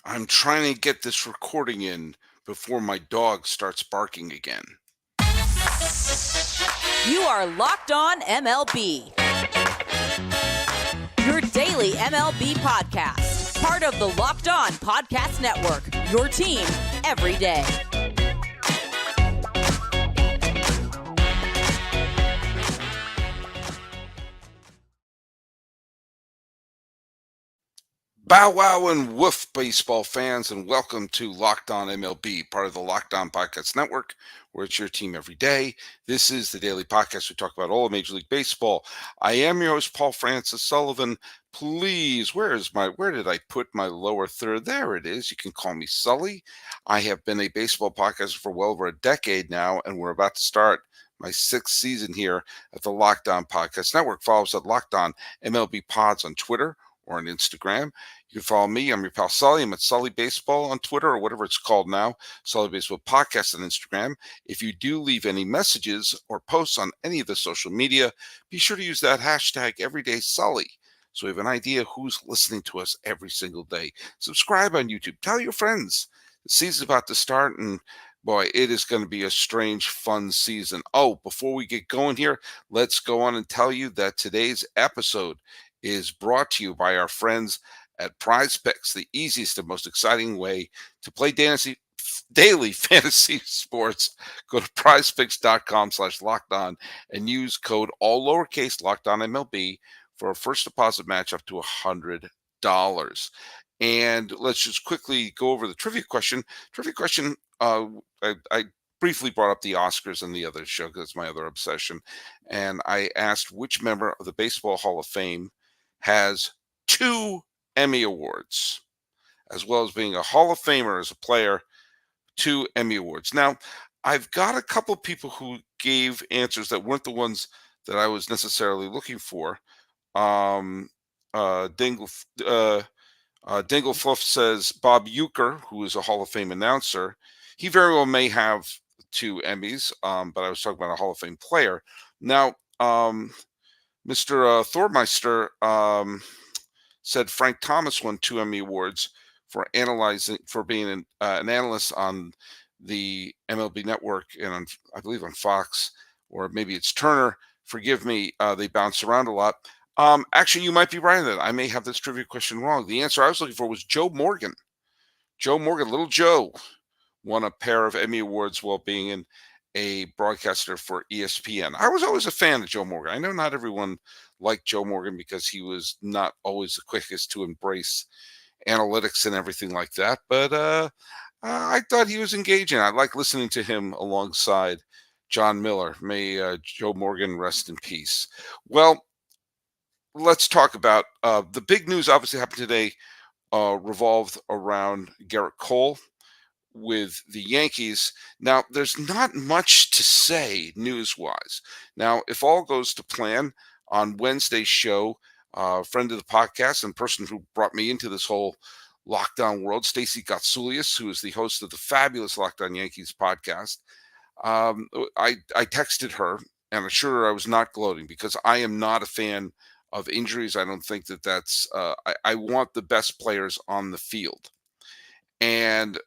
I'm trying to get this recording in before my dog starts barking again. You are Locked On MLB, your daily MLB podcast. Part of the Locked On Podcast Network, your team every day. Bow wow and woof, baseball fans, and welcome to Locked On MLB, part of the Locked On Podcast Network, where it's your team every day. This is the daily podcast. We talk about all of Major League Baseball. I am your host, Paul Francis Sullivan. Please, where did I put my lower third? There it is. You can call me Sully. I have been a baseball podcaster for well over a decade now, and we're about to start my sixth season here at the Locked On Podcast Network. Follow us at Locked On MLB Pods on Twitter or on Instagram. You can follow me. I'm your pal Sully. I'm at Sully Baseball on Twitter or whatever it's called now. Sully Baseball Podcast on Instagram. If you do leave any messages or posts on any of the social media, be sure to use that hashtag EverydaySully so we have an idea who's listening to us every single day. Subscribe on YouTube. Tell your friends. The season's about to start, and boy, it is going to be a strange, fun season. Oh, before we get going here, let's go on and tell you that today's episode is brought to you by our friends at Prize Picks, the easiest and most exciting way to play daily fantasy sports. Go to prizepicks.com/lockedon and use code all lowercase LockedOnMLB for a first deposit match up to $100. And let's just quickly go over the trivia question. I briefly brought up the Oscars and the other show because it's my other obsession. And I asked which member of the Baseball Hall of Fame has 2 Emmy Awards, as well as being a Hall of Famer as a player, 2 Emmy Awards. Now, I've got a couple of people who gave answers that weren't the ones that I was necessarily looking for. Dinglefluff says Bob Uecker, who is a Hall of Fame announcer, he very well may have 2 Emmys, but I was talking about a Hall of Fame player. Now, Mr. Thormeister said Frank Thomas won 2 Emmy Awards for being an analyst on the MLB Network and I believe on Fox, or maybe it's Turner. Forgive me, they bounce around a lot. Actually, you might be right in that. I may have this trivia question wrong. The answer I was looking for was Joe Morgan. Little Joe, won a pair of Emmy Awards while being a broadcaster for ESPN. I was always a fan of Joe Morgan. I know not everyone liked Joe Morgan because he was not always the quickest to embrace analytics and everything like that, but I thought he was engaging. I like listening to him alongside John Miller. May Joe Morgan rest in peace. Well, let's talk about the big news obviously happened today, revolved around Gerrit Cole with the Yankees. Now, there's not much to say news-wise. Now, if all goes to plan, on Wednesday's show, friend of the podcast and person who brought me into this whole lockdown world, Stacey Gotsulias, who is the host of the fabulous Locked On Yankees podcast, I texted her and assured her I was not gloating because I am not a fan of injuries. I don't think that's I want the best players on the field. And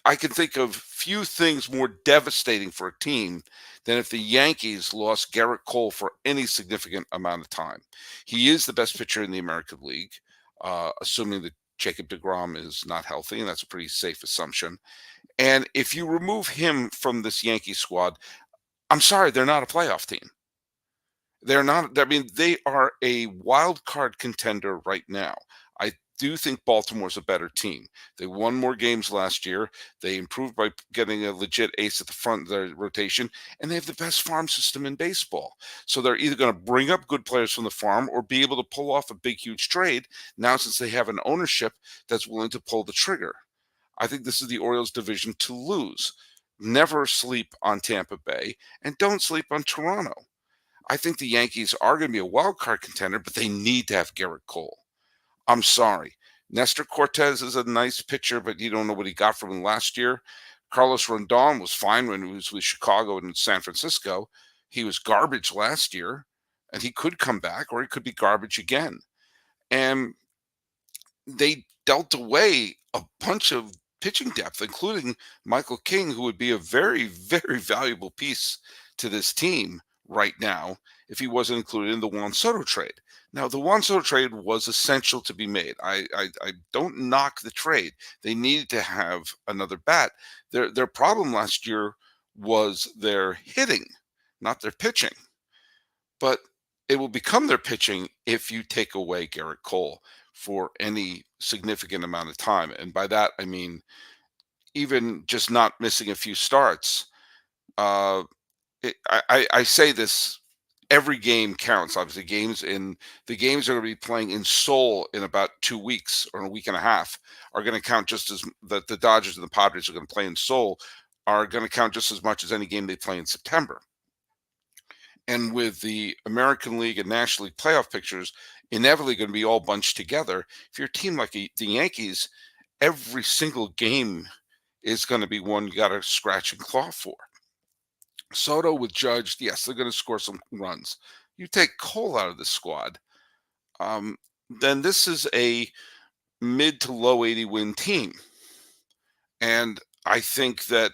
I can think of few things more devastating for a team than if the Yankees lost Gerrit Cole for any significant amount of time. He is the best pitcher in the American League, assuming that Jacob deGrom is not healthy, and that's a pretty safe assumption. And if you remove him from this Yankee squad, I'm sorry, they're not a playoff team. They're not. I mean, they are a wild card contender right now. I do think Baltimore's a better team. They won more games last year. They improved by getting a legit ace at the front of their rotation, and they have the best farm system in baseball. So they're either going to bring up good players from the farm or be able to pull off a big, huge trade now since they have an ownership that's willing to pull the trigger. I think this is the Orioles' division to lose. Never sleep on Tampa Bay, and don't sleep on Toronto. I think the Yankees are going to be a wild card contender, but they need to have Gerrit Cole. I'm sorry. Nestor Cortez is a nice pitcher, but you don't know what he got from him last year. Carlos Rondon was fine when he was with Chicago and San Francisco. He was garbage last year, and he could come back, or he could be garbage again. And they dealt away a bunch of pitching depth, including Michael King, who would be a very, very valuable piece to this team right now if he wasn't included in the Juan Soto trade. Now, the Juan Soto trade was essential to be made. I don't knock the trade. They needed to have another bat. Their problem last year was their hitting, not their pitching. But it will become their pitching if you take away Gerrit Cole for any significant amount of time. And by that, I mean, even just not missing a few starts. Uh, I say this, every game counts. Obviously, the games are going to be playing in Seoul in about 2 weeks or a week and a half are going to count just as that the Dodgers and the Padres are going to play in Seoul are going to count just as much as any game they play in September. And with the American League and National League playoff pictures inevitably going to be all bunched together, if you're a team like the Yankees, every single game is going to be one you got to scratch and claw for. Soto with Judge, yes, they're going to score some runs. You take Cole out of the squad, then this is a mid to low 80 win team. And I think that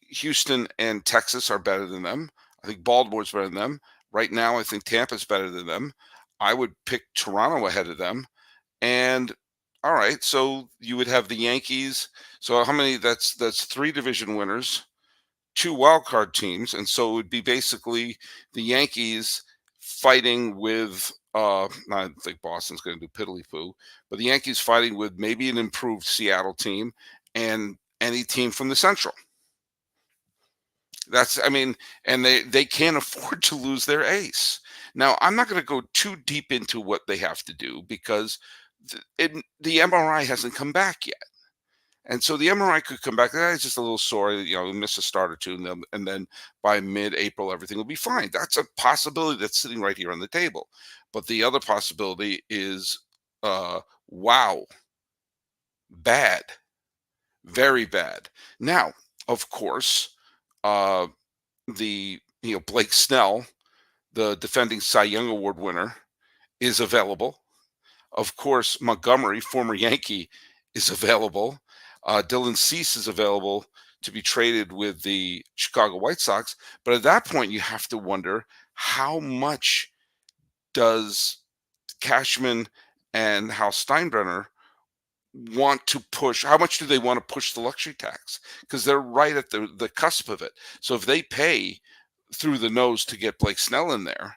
Houston and Texas are better than them. I think Baltimore's better than them. Right now, I think Tampa's better than them. I would pick Toronto ahead of them. And all right, so you would have the Yankees. So how many? That's 3 division winners, 2 wild card teams, and so it would be basically the Yankees fighting with. I don't think Boston's going to do piddly poo, but the Yankees fighting with maybe an improved Seattle team and any team from the Central. I mean, and they can't afford to lose their ace. Now, I'm not going to go too deep into what they have to do because the MRI hasn't come back yet. And so the MRI could come back. It's just a little sore, miss a start or two, and then by mid-April, everything will be fine. That's a possibility that's sitting right here on the table. But the other possibility is, wow, bad, very bad. Now, of course, Blake Snell, the defending Cy Young Award winner, is available. Of course, Montgomery, former Yankee, is available. Dylan Cease is available to be traded with the Chicago White Sox. But at that point, you have to wonder how much does Cashman and Hal Steinbrenner want to push? How much do they want to push the luxury tax? Because they're right at the cusp of it. So if they pay through the nose to get Blake Snell in there,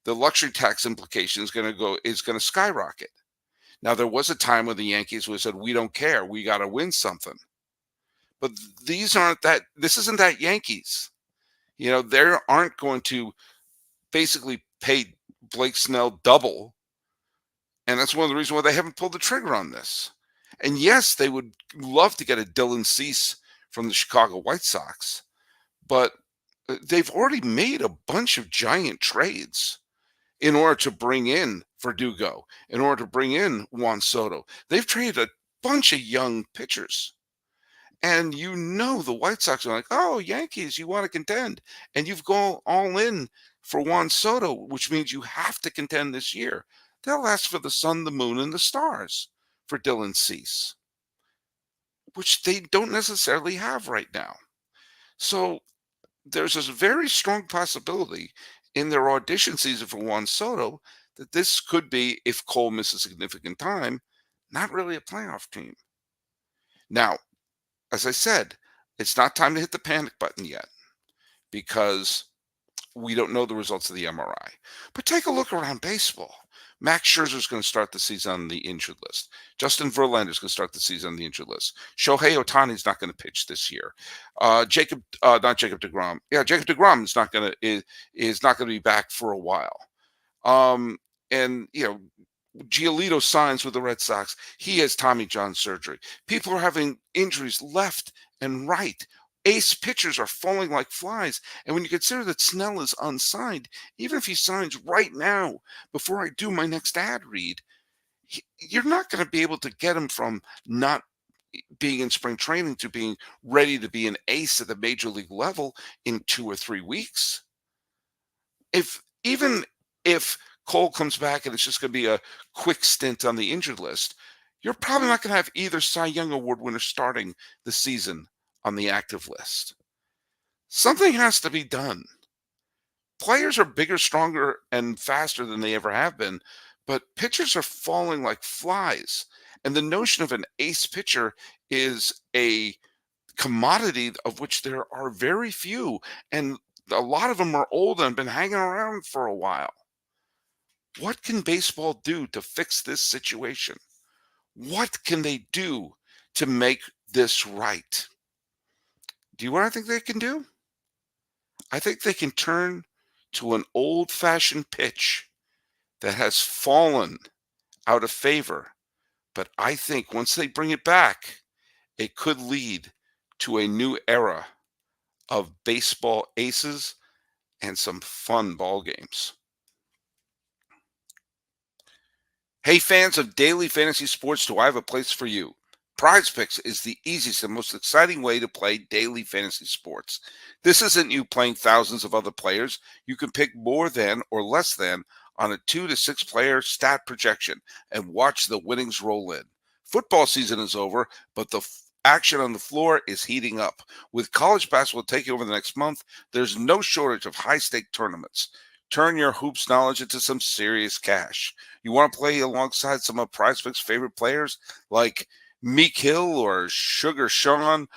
the luxury tax implication is going to skyrocket. Now, there was a time when the Yankees would have said, we don't care. We got to win something. But this isn't that Yankees. They aren't going to basically pay Blake Snell double. And that's one of the reasons why they haven't pulled the trigger on this. And yes, they would love to get a Dylan Cease from the Chicago White Sox. But they've already made a bunch of giant trades in order to bring in Verdugo, in order to bring in Juan Soto. They've traded a bunch of young pitchers. And the White Sox are like, oh, Yankees, you want to contend. And you've gone all in for Juan Soto, which means you have to contend this year. They'll ask for the sun, the moon, and the stars for Dylan Cease, which they don't necessarily have right now. So there's a very strong possibility in their audition season for Juan Soto that this could be, if Cole misses significant time, not really a playoff team. Now, as I said, it's not time to hit the panic button yet because we don't know the results of the MRI. But take a look around baseball. Max Scherzer is going to start the season on the injured list. Justin Verlander is going to start the season on the injured list. Shohei Ohtani is not going to pitch this year. Jacob deGrom. Yeah, Jacob deGrom is not going to be back for a while. And Giolito signs with the Red Sox. He has Tommy John surgery. People are having injuries left and right. Ace pitchers are falling like flies. And when you consider that Snell is unsigned, even if he signs right now, before I do my next ad read, you're not going to be able to get him from not being in spring training to being ready to be an ace at the major league level in 2 or 3 weeks. Even if Cole comes back and it's just going to be a quick stint on the injured list, you're probably not going to have either Cy Young Award winner starting the season on the active list. Something has to be done. Players are bigger, stronger, and faster than they ever have been, but pitchers are falling like flies. And the notion of an ace pitcher is a commodity of which there are very few, and a lot of them are old and been hanging around for a while. What can baseball do to fix this situation? What can they do to make this right? Do you know what I think they can do? I think they can turn to an old fashioned pitch that has fallen out of favor. But I think once they bring it back, it could lead to a new era of baseball aces and some fun ball games. Hey, fans of daily fantasy sports, do I have a place for you? Prize Picks is the easiest and most exciting way to play daily fantasy sports. This isn't you playing thousands of other players. You can pick more than or less than on a 2 to 6 player stat projection and watch the winnings roll in. Football season is over, but the action on the floor is heating up. With college basketball taking over the next month, there's no shortage of high-stake tournaments. Turn your hoops knowledge into some serious cash. You want to play alongside some of Prize Picks' favorite players like Meek Hill or Sugar Sean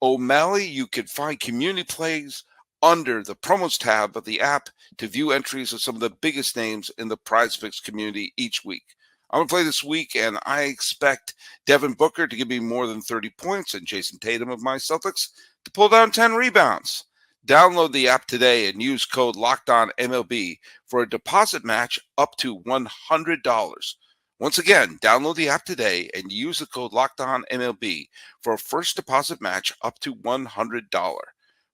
O'Malley? You can find community plays under the promos tab of the app to view entries of some of the biggest names in the Prize Picks community each week. I'm going to play this week, and I expect Devin Booker to give me more than 30 points and Jason Tatum of my Celtics to pull down 10 rebounds. Download the app today and use code LOCKEDONMLB for a deposit match up to $100. Once again, download the app today and use the code LOCKEDONMLB for a first deposit match up to $100.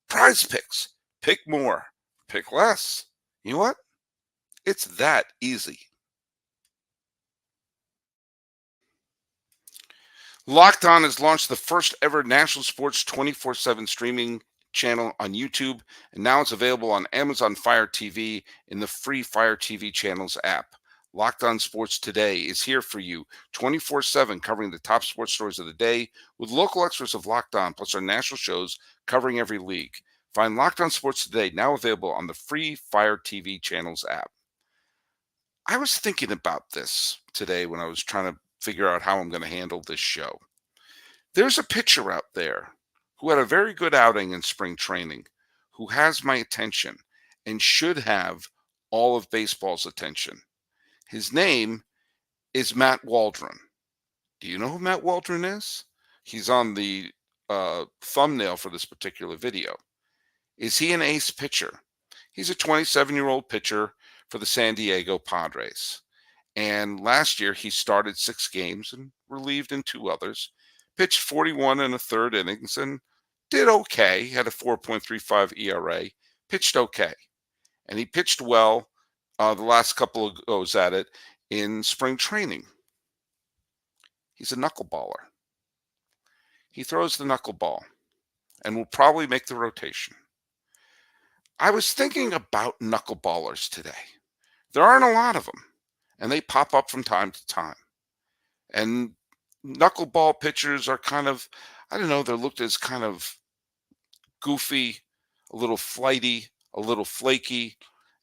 Prize Picks. Pick more. Pick less. You know what? It's that easy. Locked On has launched the first ever national sports 24/7 streaming channel on YouTube, and now it's available on Amazon Fire TV in the free Fire TV channels app. Locked On Sports Today is here for you 24/7, covering the top sports stories of the day with local experts of Locked On, plus our national shows covering every league. Find Locked On Sports Today now available on the free Fire TV channels app. I was thinking about this today when I was trying to figure out how I'm going to handle this show. There's a pitcher out there who had a very good outing in spring training, who has my attention and should have all of baseball's attention. His name is Matt Waldron. Do you know who Matt Waldron is? He's on the thumbnail for this particular video. Is he an ace pitcher? He's a 27-year-old pitcher for the San Diego Padres. And last year, he started 6 games and relieved in 2 others, pitched 41 and a third innings and did okay, had a 4.35 ERA, pitched okay. And he pitched well the last couple of goes at it in spring training. He's a knuckleballer. He throws the knuckleball and will probably make the rotation. I was thinking about knuckleballers today. There aren't a lot of them, and they pop up from time to time. And knuckleball pitchers are kind of, I don't know, they're looked as kind of goofy, a little flighty, a little flaky,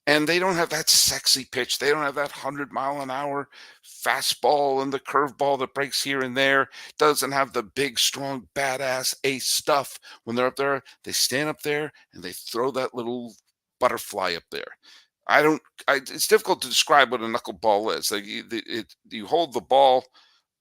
and they don't have that sexy pitch. They don't have that 100-mile-an-hour fastball and the curveball that breaks here and there. Doesn't have the big, strong, badass ace stuff. When they're up there, they stand up there and they throw that little butterfly up there. It's difficult to describe what a knuckleball is. Like you hold the ball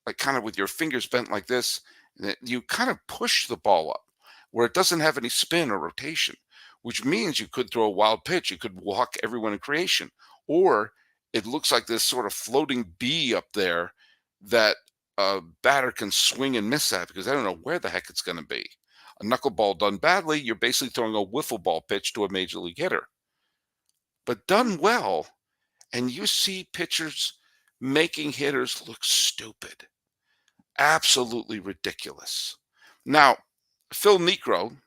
like kind of with your fingers bent like this, and you kind of push the ball up where it doesn't have any spin or rotation, which means you could throw a wild pitch. You could walk everyone in creation, or it looks like this sort of floating bee up there that a batter can swing and miss at because I don't know where the heck it's going to be. A knuckleball done badly, you're basically throwing a wiffle ball pitch to a major league hitter. But done well, and you see pitchers making hitters look stupid. Absolutely ridiculous. Now, Phil Niekro,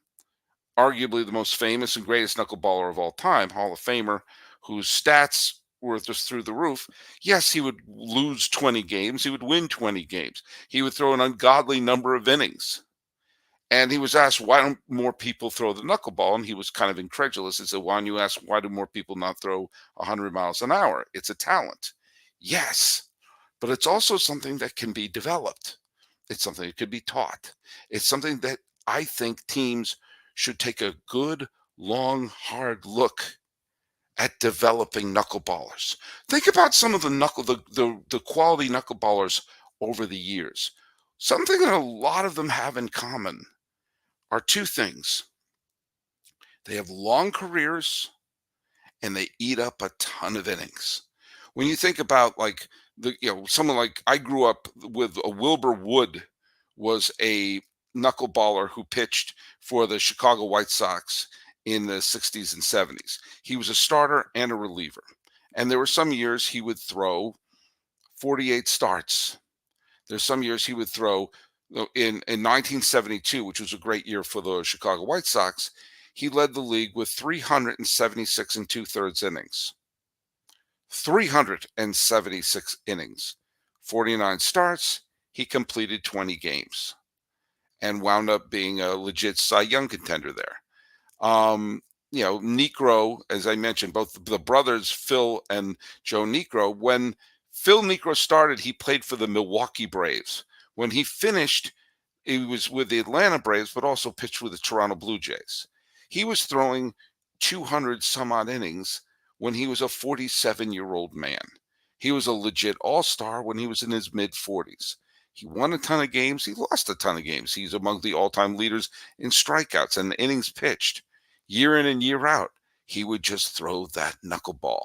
arguably the most famous and greatest knuckleballer of all time, Hall of Famer, whose stats were just through the roof. Yes, he would lose 20 games. He would win 20 games. He would throw an ungodly number of innings. And he was asked, why don't more people throw the knuckleball? And he was kind of incredulous. He said, why don't you ask, why do more people not throw 100 miles an hour? It's a talent. Yes, but it's also something that can be developed. It's something that could be taught. It's something that I think teams should take a good, long, hard look at developing knuckleballers. Think about some of the quality knuckleballers over the years. Something that a lot of them have in common are two things. They have long careers and they eat up a ton of innings. When you think about like someone like I grew up with a Wilbur Wood was a knuckleballer who pitched for the Chicago White Sox in the 60s and 70s. He was a starter and a reliever. And there were some years he would throw 48 starts. There's some years he would throw in 1972, which was a great year for the Chicago White Sox. He led the league with 376 and two-thirds innings. 376 innings, 49 starts. He completed 20 games and wound up being a legit Cy Young contender there. Niekro, as I mentioned, both the brothers, Phil and Joe Niekro, when Phil Niekro started, he played for the Milwaukee Braves. When he finished, he was with the Atlanta Braves, but also pitched with the Toronto Blue Jays. He was throwing 200 some odd innings when he was a 47-year-old man. He was a legit all-star when he was in his mid-40s. He won a ton of games. He lost a ton of games. He's among the all-time leaders in strikeouts and innings pitched. Year in and year out, he would just throw that knuckleball.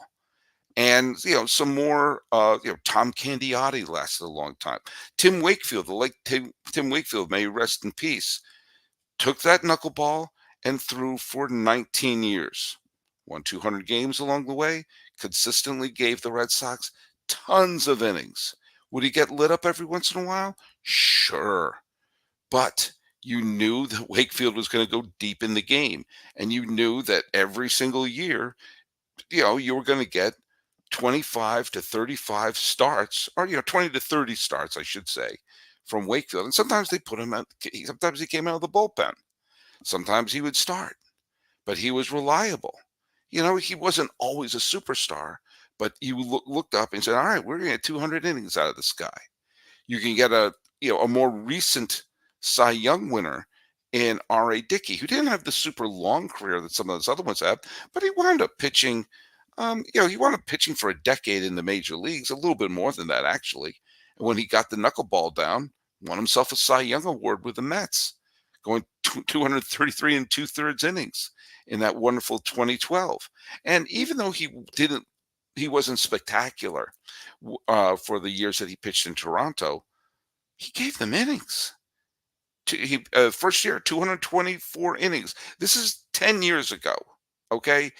And, some more, Tom Candiotti lasted a long time. Tim Wakefield, the late Tim Wakefield, may he rest in peace, took that knuckleball and threw for 19 years. Won 200 games along the way, consistently gave the Red Sox tons of innings. Would he get lit up every once in a while? Sure. But you knew that Wakefield was going to go deep in the game. And you knew that every single year, you were going to get 25 to 35 starts, or 20 to 30 starts, I should say, from Wakefield. And sometimes they put him sometimes he came out of the bullpen. Sometimes he would start, but he was reliable. He wasn't always a superstar, but you looked up and said, all right, we're going to get 200 innings out of this guy. You can get a more recent Cy Young winner in R.A. Dickey, who didn't have the super long career that some of those other ones have, but he wound up pitching. He wound up pitching for a decade in the major leagues, a little bit more than that, actually. And when he got the knuckleball down, won himself a Cy Young award with the Mets, going 233 and two-thirds innings in that wonderful 2012. And even though he wasn't spectacular for the years that he pitched in Toronto, he gave them innings. First year, 224 innings. This is 10 years ago, okay?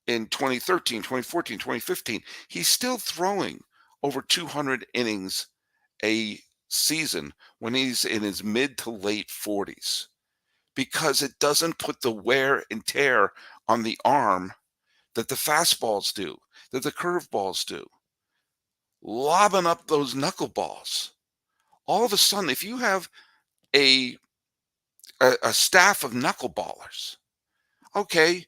In 2013, 2014, 2015, he's still throwing over 200 innings a season when he's in his mid to late 40s, because it doesn't put the wear and tear on the arm that the fastballs do, that the curveballs do. Lobbing up those knuckleballs. All of a sudden, if you have a staff of knuckleballers, okay,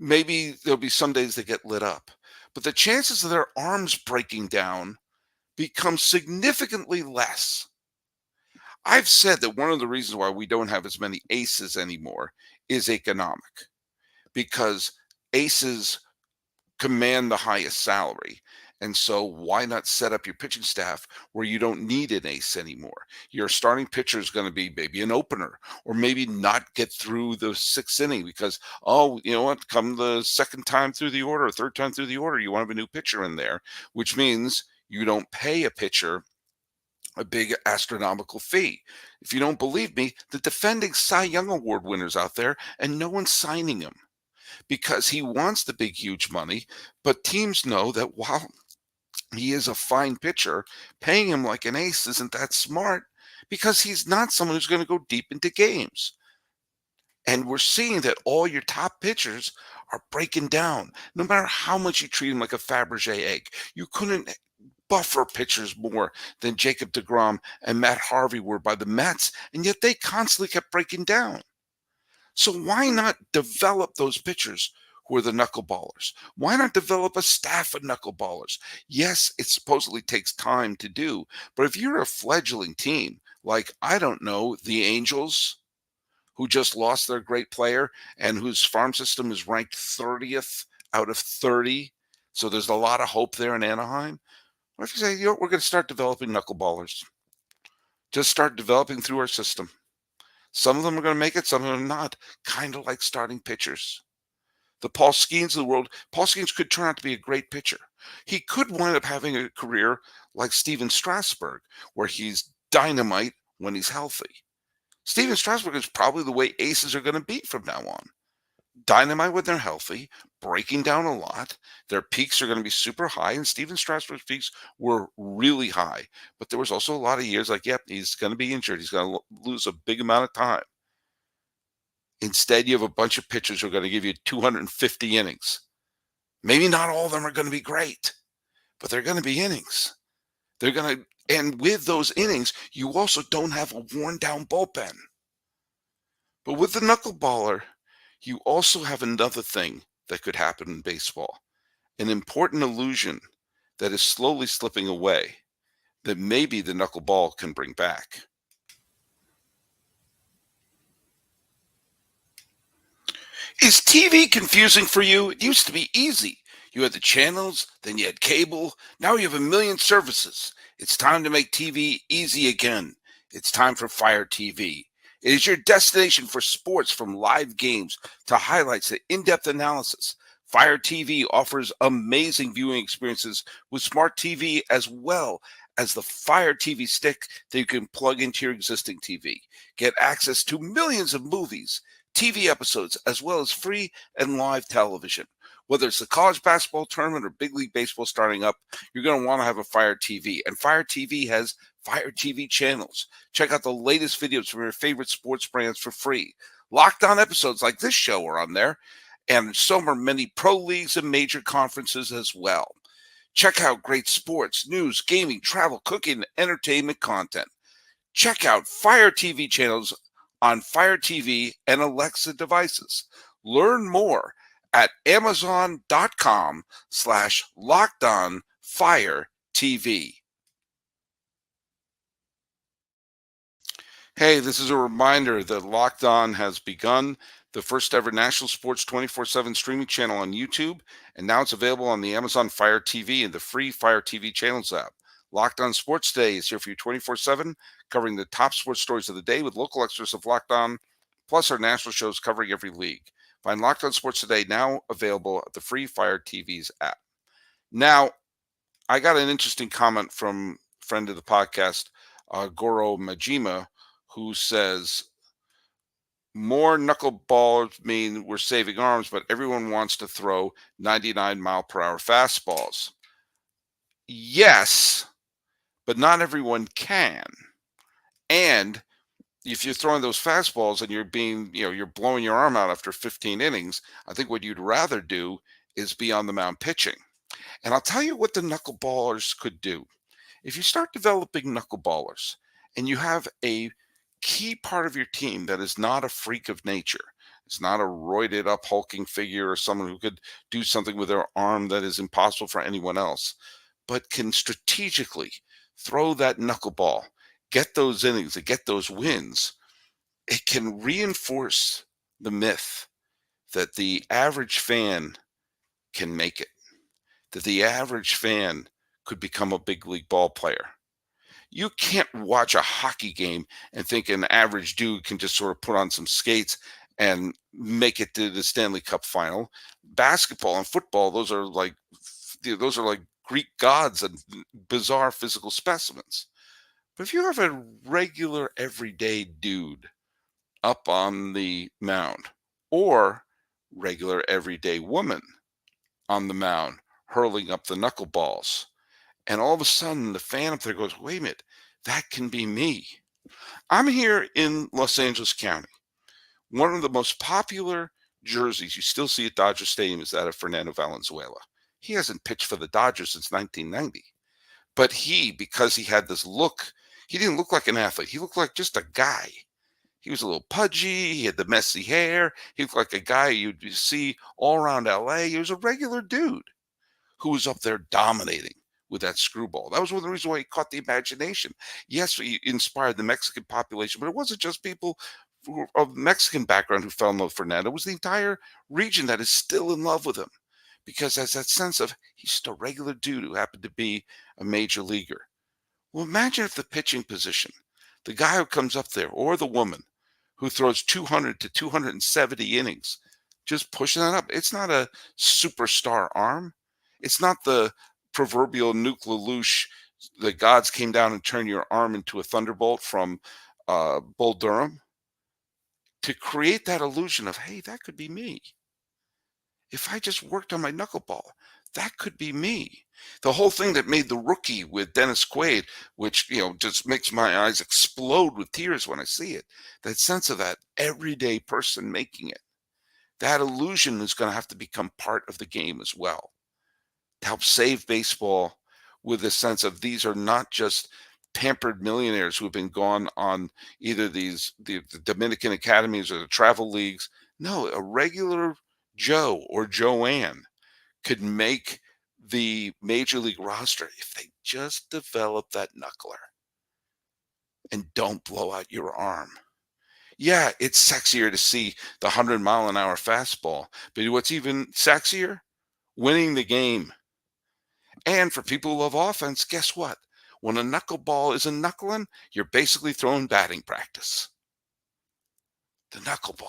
maybe there'll be some days they get lit up, but the chances of their arms breaking down become significantly less. I've said that one of the reasons why we don't have as many aces anymore is economic, because aces command the highest salary. And so why not set up your pitching staff where you don't need an ace anymore? Your starting pitcher is going to be maybe an opener, or maybe not get through the sixth inning because, come the second time through the order, or third time through the order, you want to have a new pitcher in there, which means you don't pay a pitcher a big astronomical fee. If you don't believe me, the defending Cy Young Award winners out there, and no one's signing him because he wants the big, huge money. But teams know that while he is a fine pitcher, paying him like an ace isn't that smart, because he's not someone who's going to go deep into games. And we're seeing that all your top pitchers are breaking down, no matter how much you treat them like a Fabergé egg. You couldn't buffer pitchers more than Jacob deGrom and Matt Harvey were by the Mets, and yet they constantly kept breaking down. So why not develop those pitchers who are the knuckleballers? Why not develop a staff of knuckleballers? Yes, it supposedly takes time to do, but if you're a fledgling team, like, I don't know, the Angels, who just lost their great player and whose farm system is ranked 30th out of 30. So there's a lot of hope there in Anaheim. What if you say, we're going to start developing knuckleballers? Just start developing through our system. Some of them are going to make it, some of them not. Kind of like starting pitchers. The Paul Skeens of the world, Paul Skeens could turn out to be a great pitcher. He could wind up having a career like Steven Strasburg, where he's dynamite when he's healthy. Steven Strasburg is probably the way aces are going to be from now on. Dynamite when they're healthy, breaking down a lot. Their peaks are going to be super high, and Steven Strasburg's peaks were really high. But there was also a lot of years like, yep, he's going to be injured. He's going to lose a big amount of time. Instead, you have a bunch of pitchers who are going to give you 250 innings. Maybe not all of them are going to be great, but they're going to be innings. They're going to, and with those innings, you also don't have a worn down bullpen. But with the knuckleballer, you also have another thing that could happen in baseball, an important illusion that is slowly slipping away that maybe the knuckleball can bring back. Is TV confusing for you? It used to be easy. You had the channels, then you had cable. Now you have a million services. It's time to make TV easy again. It's time for Fire TV. It is your destination for sports, from live games to highlights to in-depth analysis. Fire TV offers amazing viewing experiences with smart TV, as well as the Fire TV stick that you can plug into your existing TV. Get access to millions of movies, TV episodes, as well as free and live television. Whether it's the college basketball tournament or big league baseball starting up, you're going to want to have a Fire TV. And Fire TV has Fire TV channels. Check out the latest videos from your favorite sports brands for free. Locked on episodes like this show are on there, and so are many pro leagues and major conferences as well. Check out great sports, news, gaming, travel, cooking, and entertainment content. Check out Fire TV channels on Fire TV and Alexa devices. Learn more at amazon.com/lockedonfiretv. Hey, this is a reminder that Locked On has begun, the first ever national sports 24/7 streaming channel on YouTube, and now it's available on the Amazon Fire TV and the free Fire TV channels app. Locked On Sports Day is here for you 24/7, covering the top sports stories of the day with local extras of Locked On, plus our national shows covering every league. Find Locked On Sports Today now available at the free Fire TV's app. Now, I got an interesting comment from a friend of the podcast, Goro Majima, who says, more knuckleballs mean we're saving arms, but everyone wants to throw 99-mile-per-hour fastballs. Yes, but not everyone can. And if you're throwing those fastballs and you're being, you're blowing your arm out after 15 innings, I think what you'd rather do is be on the mound pitching. And I'll tell you what the knuckleballers could do. If you start developing knuckleballers and you have a key part of your team that is not a freak of nature, it's not a roided up hulking figure or someone who could do something with their arm that is impossible for anyone else, but can strategically throw that knuckleball, get those innings and get those wins, it can reinforce the myth that the average fan can make it, that the average fan could become a big league ball player. You can't watch a hockey game and think an average dude can just sort of put on some skates and make it to the Stanley Cup final. Basketball and football, those are like Greek gods and bizarre physical specimens. But if you have a regular everyday dude up on the mound, or regular everyday woman on the mound hurling up the knuckleballs, and all of a sudden the fan up there goes, wait a minute, that can be me. I'm here in Los Angeles County, One of the most popular jerseys you still see at Dodger Stadium is that of Fernando Valenzuela. He hasn't pitched for the Dodgers since 1990. But because he had this look, he didn't look like an athlete. He looked like just a guy. He was a little pudgy. He had the messy hair. He looked like a guy you'd see all around LA. He was a regular dude who was up there dominating with that screwball. That was one of the reasons why he caught the imagination. Yes, he inspired the Mexican population, but it wasn't just people of Mexican background who fell in love with Fernando. It was the entire region that is still in love with him because there's that sense of he's just a regular dude who happened to be a major leaguer. Well, imagine if the pitching position, the guy who comes up there or the woman who throws 200 to 270 innings, just pushing that up. It's not a superstar arm. It's not the proverbial knuckler. The gods came down and turned your arm into a thunderbolt from Bull Durham. To create that illusion of, hey, that could be me. If I just worked on my knuckleball, that could be me. The whole thing that made The Rookie with Dennis Quaid, which, just makes my eyes explode with tears when I see it. That sense of that everyday person making it. That illusion is going to have to become part of the game as well to help save baseball with a sense of these are not just pampered millionaires who have been gone on either the Dominican academies or the travel leagues. No, a regular Joe or Joanne could make the major league roster if they just develop that knuckler and don't blow out your arm. Yeah, it's sexier to see the 100-mile-an-hour fastball, but what's even sexier? Winning the game. And for people who love offense, guess what? When a knuckleball is a knuckling, you're basically throwing batting practice. The knuckleball.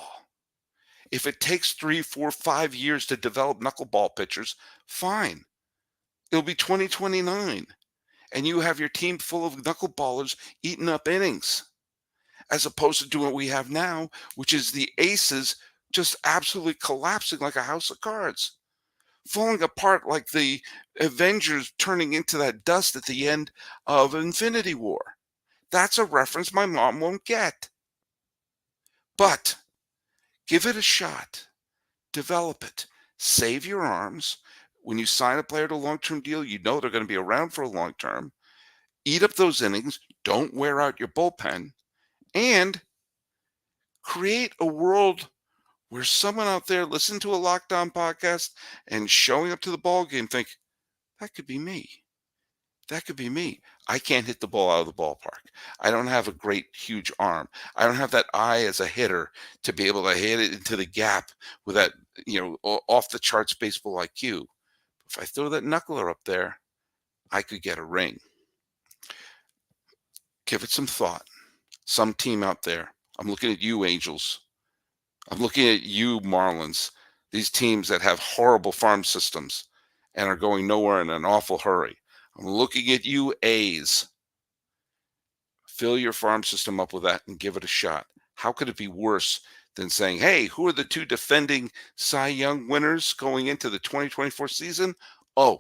If it takes 3, 4, 5 years to develop knuckleball pitchers, fine. It'll be 2029, and you have your team full of knuckleballers eating up innings, as opposed to doing what we have now, which is the aces just absolutely collapsing like a house of cards, falling apart like the Avengers turning into that dust at the end of Infinity War. That's a reference my mom won't get. But give it a shot. Develop it. Save your arms. When you sign a player to a long-term deal, you know they're going to be around for a long term. Eat up those innings. Don't wear out your bullpen. And create a world where someone out there listening to a Locked On podcast and showing up to the ball game think, that could be me. That could be me. I can't hit the ball out of the ballpark. I don't have a great, huge arm. I don't have that eye as a hitter to be able to hit it into the gap with that, off the charts baseball IQ. If I throw that knuckler up there, I could get a ring. Give it some thought. Some team out there. I'm looking at you, Angels. I'm looking at you, Marlins. These teams that have horrible farm systems and are going nowhere in an awful hurry. I'm looking at you, A's. Fill your farm system up with that and give it a shot. How could it be worse than saying, hey, who are the 2 defending Cy Young winners going into the 2024 season? Oh,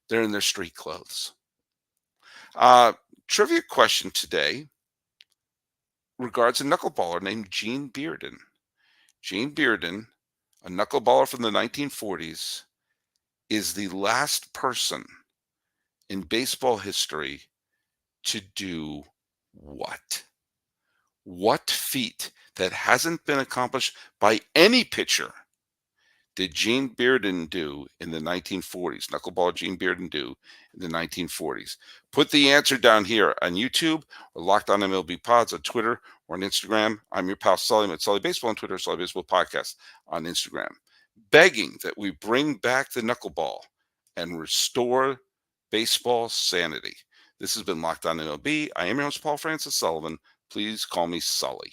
they're in their street clothes. Trivia question today regards a knuckleballer named Gene Bearden. Gene Bearden, a knuckleballer from the 1940s, is the last person in baseball history to do what? What feat that hasn't been accomplished by any pitcher did Gene Bearden do in the 1940s? Knuckleball Gene Bearden do in the 1940s? Put the answer down here on YouTube or Locked On MLB Pods on Twitter or on Instagram. I'm your pal Sully. I'm at Sully Baseball on Twitter, Sully Baseball Podcast on Instagram. Begging that we bring back the knuckleball and restore baseball sanity. This has been Locked On MLB. I am your host, Paul Francis Sullivan. Please call me Sully.